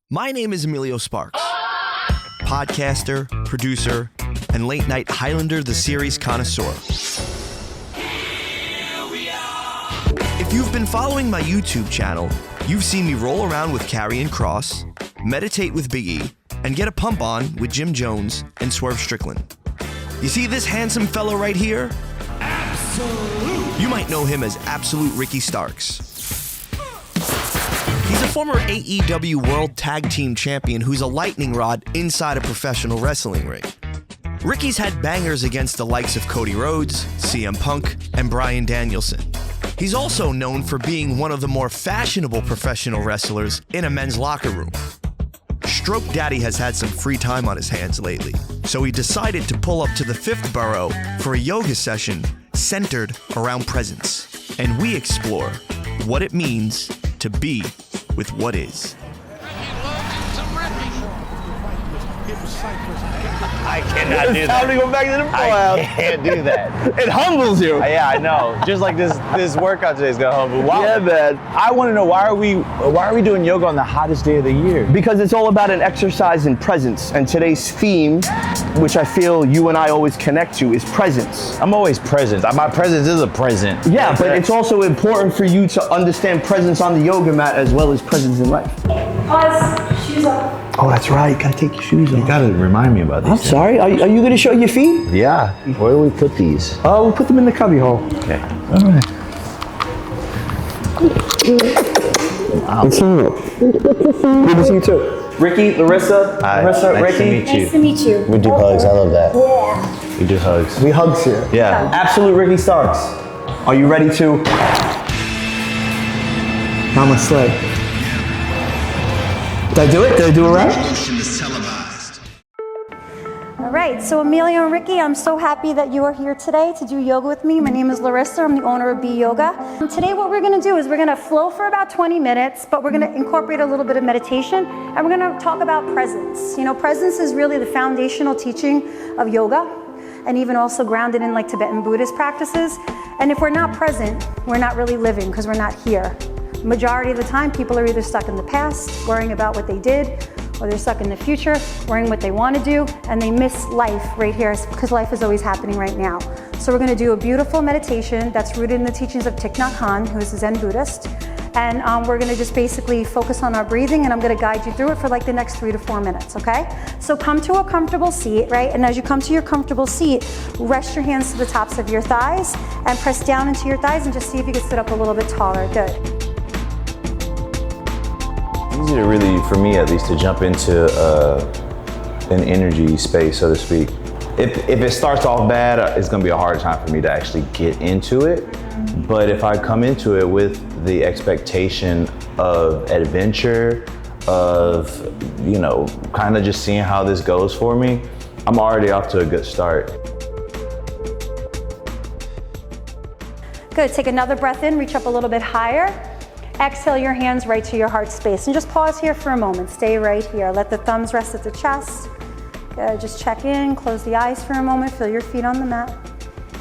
My name is Emilio Sparks, podcaster, producer, and late-night Highlander the series connoisseur. If you've been following my YouTube channel, you've seen me roll around with Karrion Kross, meditate with Big E, and get a pump on with Jim Jones and Swerve Strickland. You see this handsome fellow right here? Absolute! You might know him as Absolute Ricky Starks. He's a former AEW World Tag Team Champion who's a lightning rod inside a professional wrestling ring. Ricky's had bangers against the likes of Cody Rhodes, CM Punk, and Bryan Danielson. He's also known for being one of the more fashionable professional wrestlers in a men's locker room. Stroke Daddy has had some free time on his hands lately, so he decided to pull up to the 5th borough for a yoga session centered around presence. And we explore what it means to be with what is. I cannot do that. It's time to go back to the I can't do that. It humbles you. Yeah, I know. Just like this workout today is gonna humble. Wow. Yeah, man. I want to know why are we doing yoga on the hottest day of the year? Because it's all about an exercise in presence. And today's theme, which I feel you and I always connect to, is presence. I'm always present. My presence is a present. Yeah, but it's also important for you to understand presence on the yoga mat as well as presence in life. Pause. Shoes off. Oh, that's right. You gotta take your shoes off. You gotta remind me about this. I'm sorry. Are you gonna show your feet? Yeah. Where do we put these? Oh, we'll put them in the cubby hole. Okay. All right. What's up? Good to see you too. Ricky, Larissa, Hi. Larissa, Nice Ricky. to meet you. Nice to meet you. We do hugs. I love that. Yeah. We do hugs. We hugs here. Yeah. Absolute Ricky Starks. Are you ready to? Mama sled. Did I do it? Did I do it right? All right, so Emilio and Ricky, I'm so happy that you are here today to do yoga with me. My name is Larissa. I'm the owner of B Yoga. And today what we're gonna do is we're gonna flow for about 20 minutes, but we're gonna incorporate a little bit of meditation, and we're gonna talk about presence. You know, presence is really the foundational teaching of yoga, and even also grounded in like Tibetan Buddhist practices. And if we're not present, we're not really living because we're not here. Majority of the time, people are either stuck in the past, worrying about what they did, or they're stuck in the future, worrying what they want to do, and they miss life right here because life is always happening right now. So we're going to do a beautiful meditation that's rooted in the teachings of Thich Nhat Hanh, who is a Zen Buddhist. And we're going to just basically focus on our breathing, and I'm going to guide you through it for like the next 3 to 4 minutes, okay? So come to a comfortable seat, right? And as you come to your comfortable seat, rest your hands to the tops of your thighs and press down into your thighs and just see if you can sit up a little bit taller. Good. Easy to really, for me at least, to jump into an energy space, so to speak. If it starts off bad, it's gonna be a hard time for me to actually get into it. But if I come into it with the expectation of adventure, of, you know, kind of just seeing how this goes for me, I'm already off to a good start. Good, take another breath in, reach up a little bit higher. Exhale your hands right to your heart space, and just pause here for a moment. Stay right here. Let the thumbs rest at the chest. Good, just check in, close the eyes for a moment, feel your feet on the mat.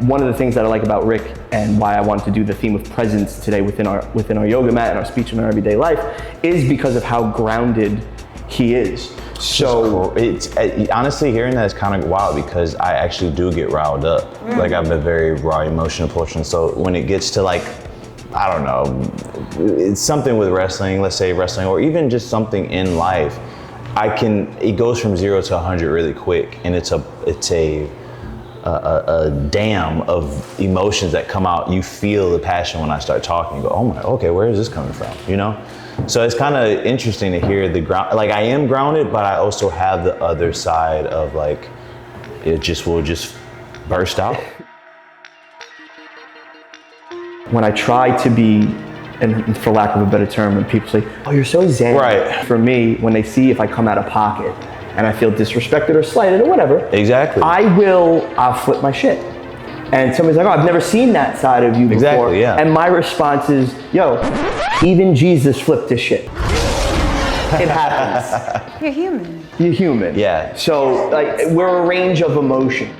One of the things that I like about Rick and why I wanted to do the theme of presence today within our yoga mat and our speech in our everyday life is because of how grounded he is. So it's honestly, hearing that is kind of wild because I actually do get riled up. Like, I have a very raw emotional portion. So when it gets to, like, I don't know, it's something with wrestling, let's say wrestling, or even just something in life, it goes from 0 to 100 really quick, and it's a dam of emotions that come out. You feel the passion when I start talking. You go, oh my, okay, where is this coming from? You know? So it's kind of interesting to hear the ground, like, I am grounded, but I also have the other side of, like, it just will just burst out. When I try to be, and for lack of a better term, when people say, oh, you're so zen. Right. For me, when they see if I come out of pocket and I feel disrespected or slighted or whatever, Exactly. I'll flip my shit. And somebody's like, oh, I've never seen that side of you before. Exactly, yeah. And my response is, yo, even Jesus flipped his shit. It happens. You're human. You're human. Yeah. So, like, we're a range of emotion.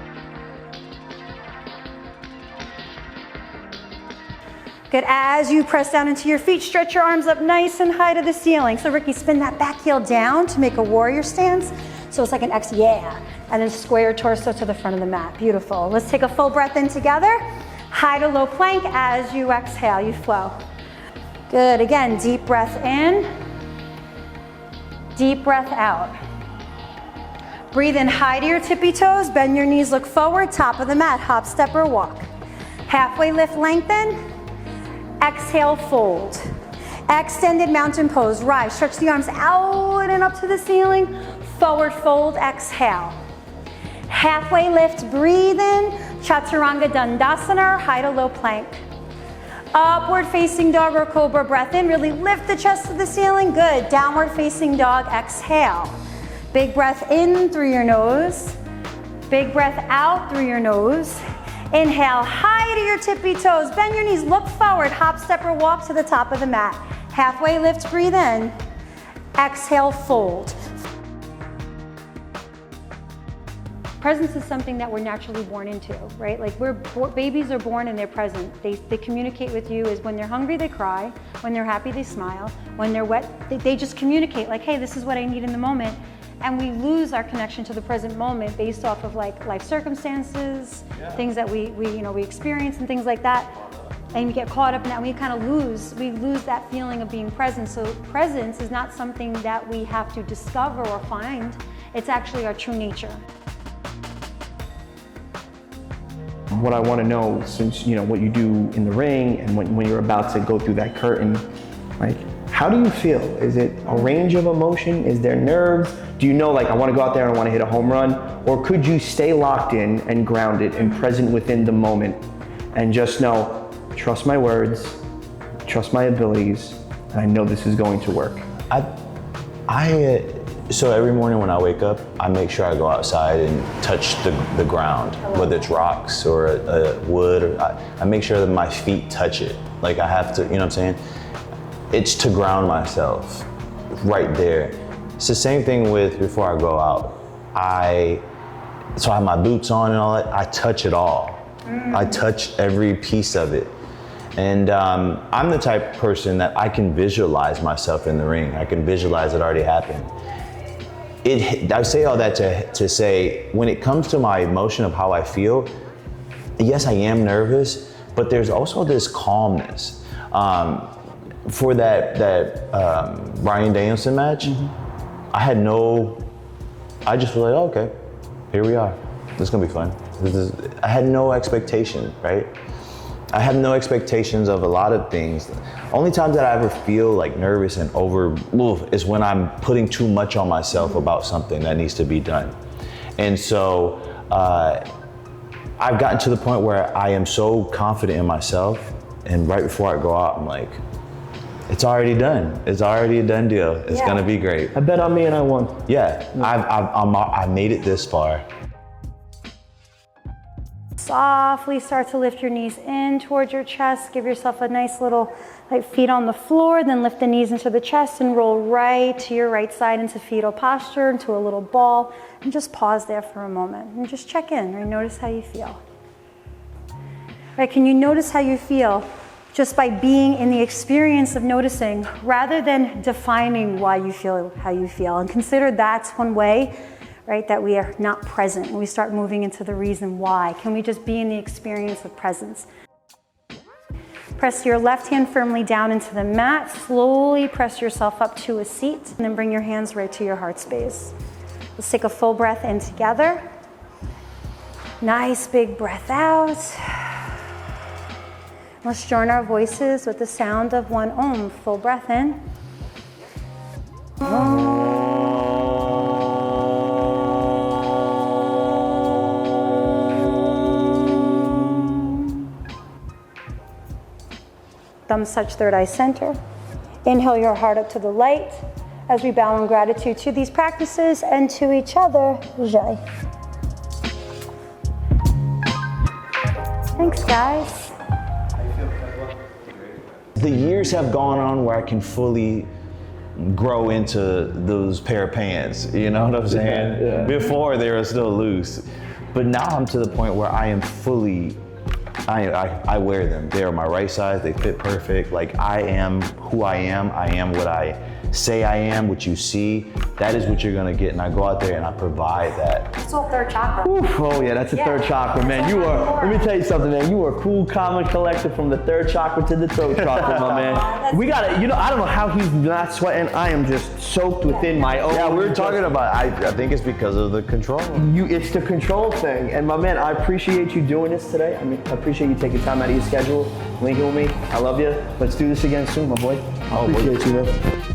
Good, as you press down into your feet, stretch your arms up nice and high to the ceiling. So Ricky, spin that back heel down to make a warrior stance. So it's like an X, yeah. And then square your torso to the front of the mat. Beautiful. Let's take a full breath in together. High to low plank. As you exhale, you flow. Good, again, deep breath in. Deep breath out. Breathe in high to your tippy toes. Bend your knees, look forward, top of the mat. Hop, step, or walk. Halfway lift, lengthen. Exhale, fold. Extended mountain pose. Rise, stretch the arms out and up to the ceiling. Forward fold, exhale. Halfway lift, breathe in. Chaturanga Dandasana, high to low plank. Upward facing dog or cobra, breath in. Really lift the chest to the ceiling. Good. Downward facing dog, exhale. Big breath in through your nose. Big breath out through your nose. Inhale, high to your tippy toes. Bend your knees, look forward. Hop, step, or walk to the top of the mat. Halfway lift, breathe in. Exhale, fold. Presence is something that we're naturally born into, right? Like babies are born and they're present. They communicate with you as when they're hungry, they cry. When they're happy, they smile. When they're wet, they just communicate like, hey, this is what I need in the moment. And we lose our connection to the present moment based off of like life circumstances, things that we experience and things like that. And we get caught up in that, and we lose that feeling of being present. So presence is not something that we have to discover or find. It's actually our true nature. What I want to know, since what you do in the ring and when you're about to go through that curtain, like, how do you feel? Is it a range of emotion? Is there nerves? Do you know, like, I want to go out there and I want to hit a home run? Or could you stay locked in and grounded and present within the moment and just know, trust my words, trust my abilities, and I know this is going to work? So every morning when I wake up, I make sure I go outside and touch the ground, whether it's rocks or wood. Or I make sure that my feet touch it. Like I have to, you know what I'm saying? It's to ground myself right there. It's the same thing with before I go out. So I have my boots on and all that. I touch it all. I touch every piece of it. And I'm the type of person that I can visualize myself in the ring. I can visualize it already happened. I say all that to say, when it comes to my emotion of how I feel, yes, I am nervous, but there's also this calmness. For that Bryan Danielson match, I just was like, oh, okay, here we are. This is gonna be fun. I had no expectation, right? I have no expectations of a lot of things. Only times that I ever feel like nervous and is when I'm putting too much on myself about something that needs to be done. And so I've gotten to the point where I am so confident in myself, and right before I go out, I'm like, it's already done. It's already a done deal. It's gonna be great. I bet on me and I won. Yeah, I made it this far. Softly start to lift your knees in towards your chest. Give yourself a nice little feet on the floor, then lift the knees into the chest and roll right to your right side into fetal posture, into a little ball. And just pause there for a moment and just check in, or notice how you feel. Right, can you notice how you feel just by being in the experience of noticing, rather than defining why you feel how you feel? And consider that's one way, right, that we are not present. When we start moving into the reason why, can we just be in the experience of presence? Press your left hand firmly down into the mat. Slowly press yourself up to a seat, and then bring your hands right to your heart space. Let's take a full breath in together. Nice big breath out. Let's join our voices with the sound of one Om. Full breath in. Om. Thumbs touch third eye center. Inhale your heart up to the light as we bow in gratitude to these practices and to each other. Jai. Thanks, guys. The years have gone on where I can fully grow into those pair of pants, you know what I'm saying? Yeah. Before they were still loose. But now I'm to the point where I am fully I wear them. They are my right size. They fit perfect. Like, I am who I am. I am what I say I am, what you see. That is what you're gonna get. And I go out there and I provide that. It's all third chakra. Oof, oh yeah, that's a third chakra, man. You are, let me tell you something, man. You are cool, calm, and collected from the third chakra to the throat chakra, my man. We gotta, I don't know how he's not sweating. I am just soaked within my own. Yeah, we were talking about, I think it's because of the control. It's the control thing. And my man, I appreciate you doing this today. I mean, I appreciate you taking time out of your schedule, linking with me. I love you. Let's do this again soon, my boy. I appreciate you, though.